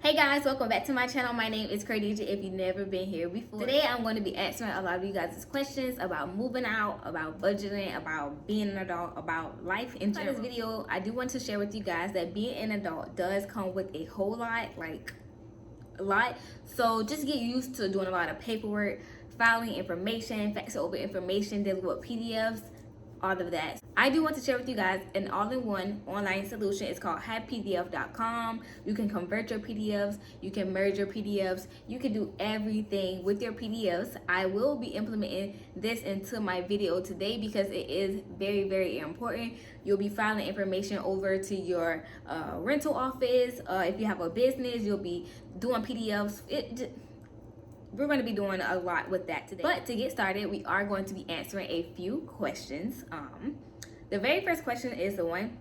Hey guys, welcome back to my channel. My name is Cra'Deja if you've never been here before. Today I'm going to be answering a lot of you guys' questions about moving out, about budgeting, about being an adult, about life in general. In this video, I do want to share with you guys that being an adult does come with a whole lot, like a lot. So just get used to doing a lot of paperwork, filing information, fax over information, dealing with PDFs, all of that. I do want to share with you guys an all-in-one online solution. It's called happydf.com. You can convert your PDFs, you can merge your PDFs, you can do everything with your PDFs. I will be implementing this into my video today because it is very, very important. You'll be filing information over to your rental office. If you have a business, you'll be doing PDFs. We're going to be doing a lot with that today. But to get started, we are going to be answering a few questions. The very first question is the one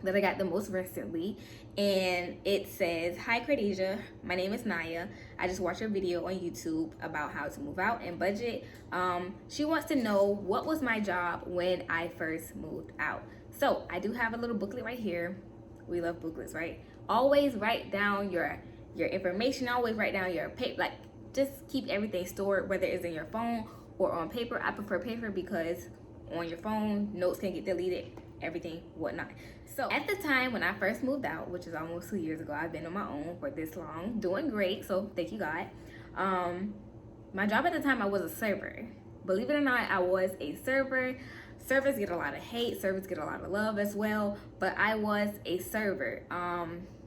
that I got the most recently, and it says, "Hi Cra'Deja, my name is Naya. I just watched your video on YouTube about how to move out and budget. She wants to know what was my job when I first moved out." So I do have a little booklet right here. We love booklets, right? Always write down your information. Always write down your paper, like just keep everything stored, whether it's in your phone or on paper. I prefer paper because on your phone, notes can get deleted, everything, whatnot. So at the time when I first moved out, which is almost 2 years ago, I've been on my own for this long, doing great, so thank you God. My job at the time, I was a server. Believe it or not, I was a server. Servers get a lot of hate, servers get a lot of love as well, but I was a server.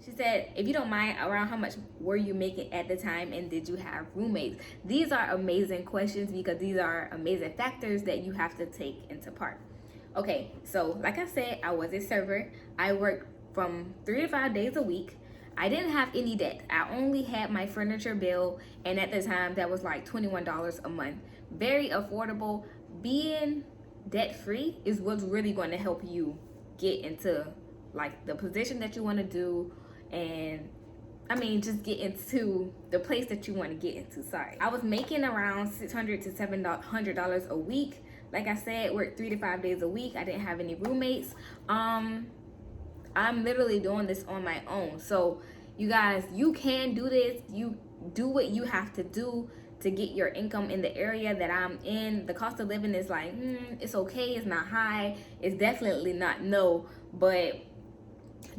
She said, "If you don't mind, around how much were you making at the time, and did you have roommates?" These are amazing questions because these are amazing factors that you have to take into part. Okay, so like I said, I was a server. I worked from 3 to 5 days a week. I didn't have any debt. I only had my furniture bill, and at the time that was like $21 a month. Very affordable. Being debt-free is what's really going to help you get into like the position that you want to do, and I mean just get into the place that you want to get into. Sorry, I was making around $600 to $700 a week. Like I said, worked 3 to 5 days a week. I didn't have any roommates. I'm literally doing this on my own. So you guys, you can do this. You do what you have to do to get your income in the area that I'm in. The cost of living is like, it's okay, it's not high, it's definitely not no, but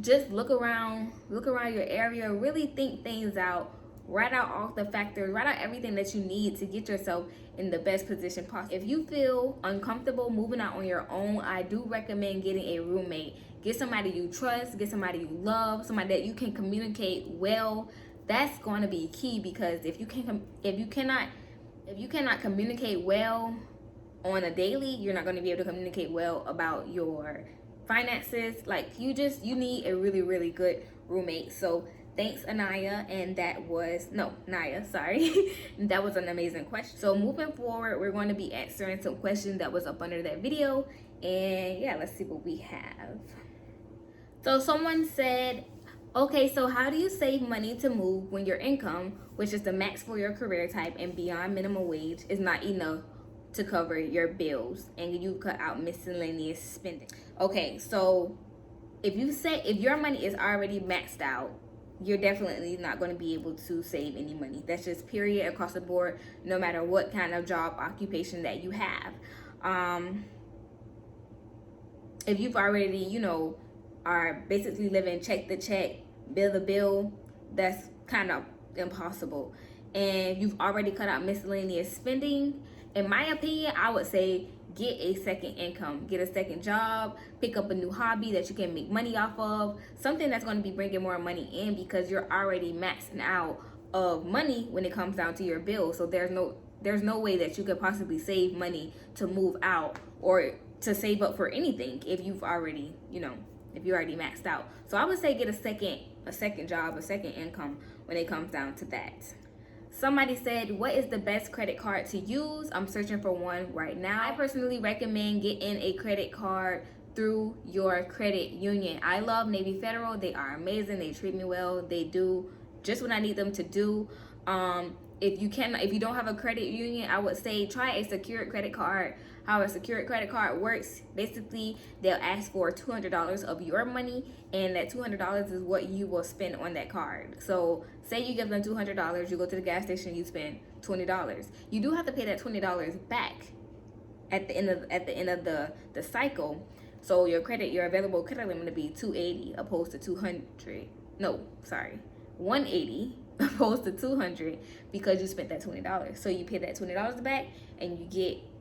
just look around your area, really think things out, write out all the factors, write out everything that you need to get yourself in the best position possible. If you feel uncomfortable moving out on your own, I do recommend getting a roommate. Get somebody you trust, get somebody you love, somebody that you can communicate well. That's going to be key, because if you cannot communicate well on a daily, you're not going to be able to communicate well about your finances. Like you need a really, really good roommate. So thanks, Anaya, and Naya, sorry. That was an amazing question. So moving forward, we're going to be answering some questions that was up under that video, and yeah, let's see what we have. So someone said, "Okay, so how do you save money to move when your income, which is the max for your career type and beyond minimum wage, is not enough to cover your bills and you cut out miscellaneous spending?" Okay, so if your money is already maxed out, you're definitely not going to be able to save any money. That's just period across the board, no matter what kind of job occupation that you have. If you've already, are basically living check to check, bill to bill, that's kind of impossible. And you've already cut out miscellaneous spending, in my opinion, I would say get a second income, get a second job, pick up a new hobby that you can make money off of, something that's going to be bringing more money in, because you're already maxing out of money when it comes down to your bills. So there's no way that you could possibly save money to move out or to save up for anything if you've already, if you're already maxed out. So I would say get a second job, a second income when it comes down to that. Somebody said, "What is the best credit card to use? I'm searching for one right now." I personally recommend getting a credit card through your credit union. I love Navy Federal. They are amazing. They treat me well. They do just what I need them to do. If you don't have a credit union, I would say try a secured credit card. How a secured credit card works, basically they'll ask for $200 of your money, and that $200 is what you will spend on that card. So say you give them $200, you go to the gas station, you spend $20. You do have to pay that $20 back at the end of the cycle. So your available credit limit to be $280 opposed to $200. No, sorry, $180 opposed to $200 because you spent that $20. So you pay that $20 back, and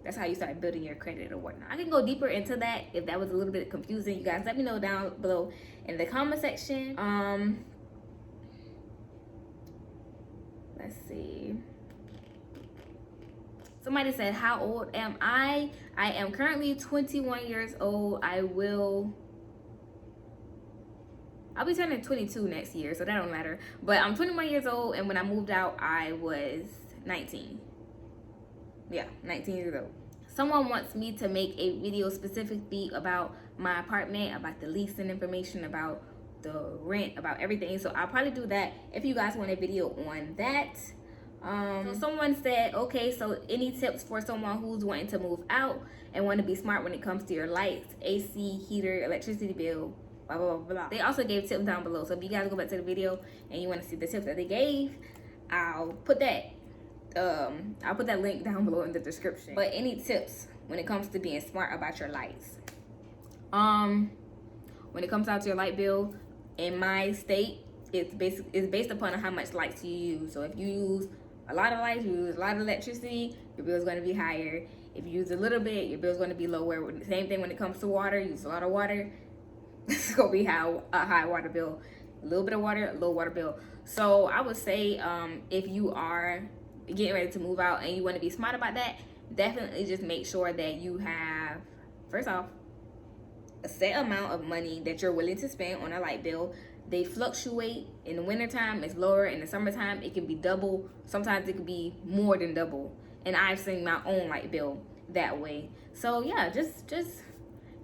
that's how you start building your credit or whatnot. I can go deeper into that if that was a little bit confusing. You guys let me know down below in the comment section. Let's see. Somebody said, how old am I? I am currently 21 years old. I'll be turning 22 next year, so that don't matter. But I'm 21 years old, and when I moved out, I was 19. Yeah, 19 years old. Someone wants me to make a video specifically about my apartment, about the leasing information, about the rent, about everything. So I'll probably do that if you guys want a video on that. So someone said, okay, so any tips for someone who's wanting to move out and want to be smart when it comes to your lights, AC, heater, electricity bill, blah, blah, blah, blah. They also gave tips down below. So if you guys go back to the video and you want to see the tips that they gave, I'll put that link down below in the description. But any tips when it comes to being smart about your lights? When it comes out to your light bill, in my state, it's based upon how much lights you use. So if you use a lot of lights, you use a lot of electricity, your bill is going to be higher. If you use a little bit, your bill is going to be lower. Same thing when it comes to water. You use a lot of water, it's going to be a high water bill. A little bit of water, a low water bill. So I would say if you are getting ready to move out and you want to be smart about that, definitely just make sure that you have, first off, a set amount of money that you're willing to spend on a light bill. They fluctuate. In the wintertime, it's lower. In the summertime, it can be double. Sometimes it could be more than double. And I've seen my own light bill that way. So yeah, just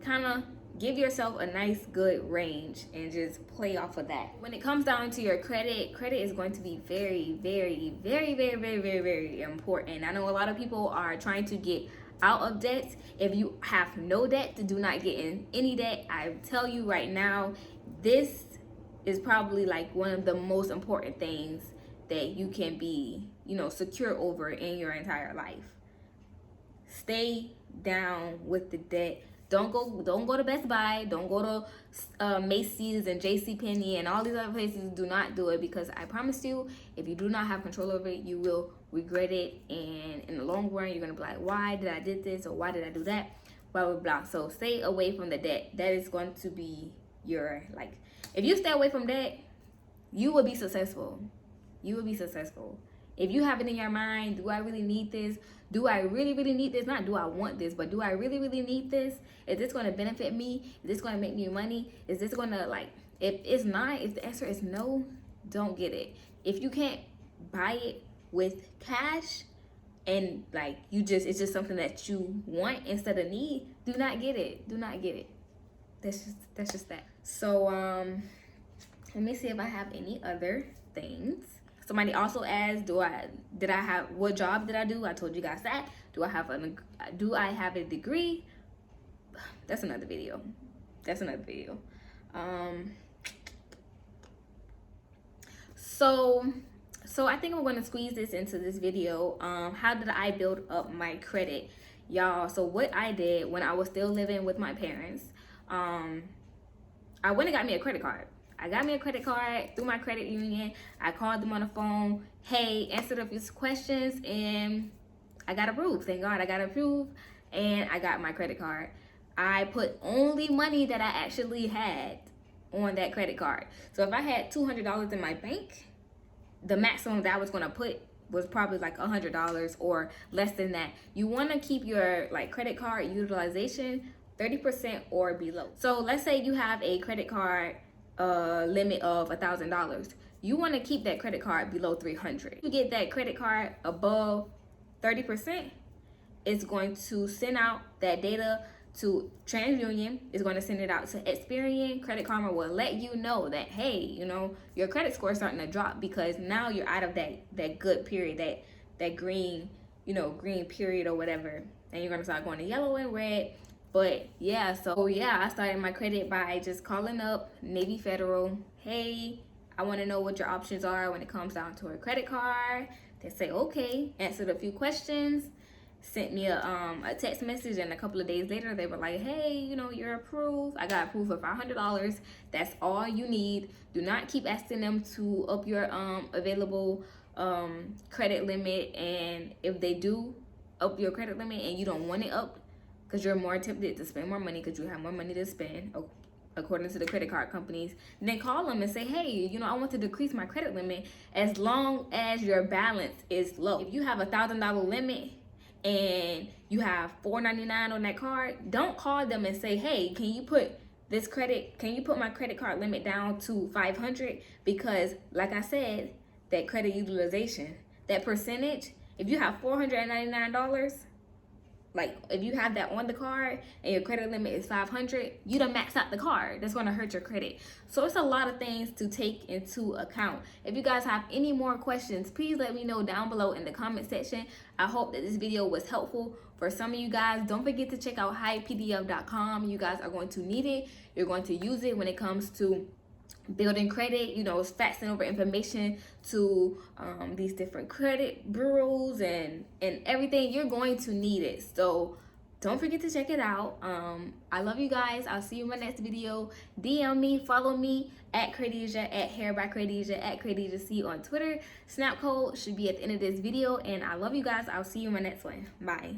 kind of give yourself a nice good range and just play off of that. When it comes down to your credit is going to be very, very, very, very, very, very, very important. I know a lot of people are trying to get out of debt. If you have no debt, do not get in any debt. I tell you right now, this is probably like one of the most important things that you can be, secure over in your entire life. Stay down with the debt. Don't go to Best Buy. Don't go to Macy's and JCPenney and all these other places. Do not do it, because I promise you, if you do not have control over it, you will regret it. And in the long run, you're gonna be like, why did I did this, or why did I do that? Blah blah blah. So stay away from the debt. That is going to be your if you stay away from debt, you will be successful. You will be successful. If you have it in your mind, do I really need this? Do I really, really need this? Not do I want this, but do I really, really need this? Is this going to benefit me? Is this going to make me money? Is this going to if it's not, if the answer is no, don't get it. If you can't buy it with cash and it's just something that you want instead of need, do not get it. Do not get it. That's just that. So let me see if I have any other things. Somebody also asked, what job did I do? I told you guys that. Do I have a degree? That's another video. So I think I'm going to squeeze this into this video. How did I build up my credit, y'all? So what I did when I was still living with my parents, I went and got me a credit card. I got me a credit card through my credit union. I called them on the phone. Hey, answered a few questions, and I got approved. Thank God I got approved, and I got my credit card. I put only money that I actually had on that credit card. So if I had $200 in my bank, the maximum that I was going to put was probably like $100 or less than that. You want to keep your credit card utilization 30% or below. So let's say you have a credit card limit of $1,000. You want to keep that credit card below $300. You get that credit card above 30%, it's going to send out that data to TransUnion. Is going to send it out to Experian. Credit Karma will let you know that, hey, you know, your credit score is starting to drop because now you're out of that good period, that green, you know, green period or whatever, and you're going to start going to yellow and red. But yeah, so yeah, I started my credit by just calling up Navy Federal. Hey, I want to know what your options are when it comes down to a credit card. They say okay, answered a few questions, sent me a text message, and a couple of days later they were like, hey, you know, you're approved. I got approved for $500. That's all you need. Do not keep asking them to up your available credit limit, and if they do up your credit limit and you don't want it up because you're more tempted to spend more money because you have more money to spend, according to the credit card companies, then call them and say, hey, you know, I want to decrease my credit limit as long as your balance is low. If you have $1,000 limit and you have $499 on that card, don't call them and say, hey, can you put my credit card limit down to $500? Because like I said, that credit utilization, that percentage, if you have $499, like if you have that on the card and your credit limit is $500, you done maxed out the card. That's going to hurt your credit. So it's a lot of things to take into account. If you guys have any more questions, please let me know down below in the comment section. I hope that this video was helpful for some of you guys. Don't forget to check out highpdf.com. You guys are going to need it. You're going to use it when it comes to building credit, you know, faxing over information to these different credit bureaus and everything. You're going to need it, so don't forget to check it out. I love you guys. I'll see you in my next video. DM me, follow me at Cra'Deja, at Hair by Cra'Deja, at Cra'Deja C on Twitter. Snap code should be at the end of this video, and I love you guys. I'll see you in my next one. Bye.